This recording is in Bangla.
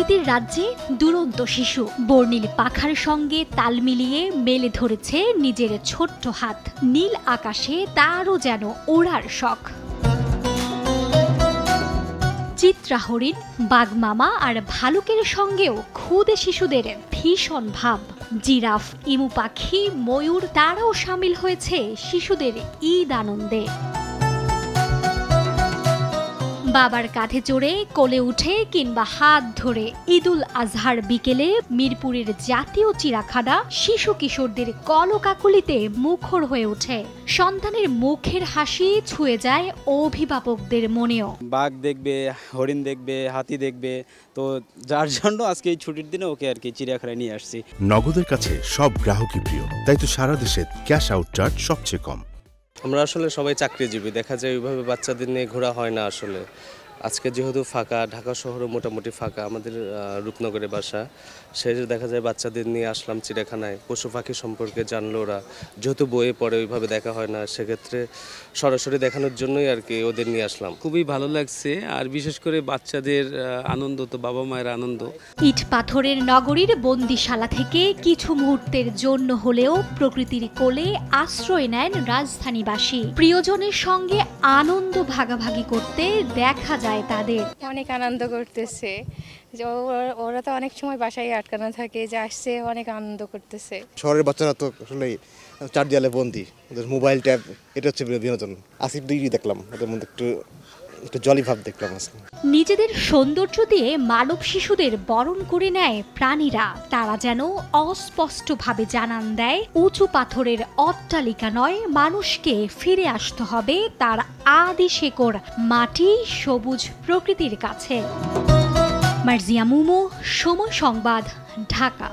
প্রকৃতির রাজ্যে দুরন্ত শিশু বর্ণিল পাখার সঙ্গে তাল মিলিয়ে মেলে ধরেছে নিজের ছোট্ট হাত। নীল আকাশে তারও যেন ওড়ার শখ। চিত্রা হরিণ, বাঘমামা আর ভালুকের সঙ্গেও ক্ষুদে শিশুদের ভীষণ ভাব। জিরাফ, ইমু পাখি, ময়ূর তারাও সামিল হয়েছে শিশুদের ঈদ আনন্দে। বাবার কাঁধে চড়ে কোলে উঠে কিংবা হাত ধরে ঈদুল আজহার বিকেলে মিরপুরের জাতীয় চিড়িয়াখানা শিশু কিশোরদের কলকাকলিতে মুখর হয়ে ওঠে। সন্তানের মুখের হাসি ছুঁয়ে যায় অভিভাবকদের মনেও। বাঘ দেখবে, হরিণ দেখবে, হাতি দেখবে, তো যার জন্য আজকে এই ছুটির দিনে ওকে আর কি চিড়িয়াখানায় নিয়ে আসছি। নগদের কাছে সব গ্রাহকই প্রিয়, তাই তো সারা দেশে ক্যাশ আউট চার্জ সবচেয়ে কম। আমরা আসলে সবাই চাকরিজীবী, দেখা যায় ওইভাবে বাচ্চাদের নিয়ে ঘোরা হয় না। আসলে আজকে যেহেতু ফাঁকা, ঢাকা শহরও মোটামুটি ফাঁকা, আমাদের রূপনগরে বাসা, সেই দেখা যায় বাচ্চাদের নিয়ে আসলাম চিড়িয়াখানায়। পশু পাখি সম্পর্কে জানলো ওরা, যেহেতু বইয়ে পড়ে ওইভাবে দেখা হয় না, সেক্ষেত্রে সরাসরি দেখানোর জন্যই আর কি ওদের নিয়ে আসলাম। খুবই ভালো লাগছে, আর বিশেষ করে বাচ্চাদের আনন্দ তো বাবা মায়ের আনন্দ। ইট পাথরের নগরীর বন্দিশালা থেকে কিছু মুহূর্তের জন্য হলেও প্রকৃতির কোলে আশ্রয় নেন রাজধানীবাসী। প্রিয়জনের সঙ্গে আনন্দ ভাগাভাগি করতে দেখা যায় তাদের। অনেক আনন্দ করতেছে, ওরা তো অনেক সময় বাসায় আটকানো থাকে, যে আসছে অনেক আনন্দ করতেছে। শহরের বাচ্চারা তো আসলে চার দেয়ালে বন্দি, ওদের মোবাইল ট্যাব, এটা হচ্ছে বিনোদন। আসিফ ডিগ্রি দেখলাম, ওদের মধ্যে একটু জলি ভাব দেখলাম। নিজেদের সৌন্দর্য দিয়ে মানব শিশুদের বরণ করে নেয় প্রাণীরা। তারা যেন অস্পষ্টভাবে জানান দেয় উঁচু পাথরের অট্টালিকা নয়, মানুষকে ফিরে আসতে হবে তার আদি শেকড় মাটি, সবুজ প্রকৃতির কাছে। মার্জিয়া মুমু, সময় সংবাদ, ঢাকা।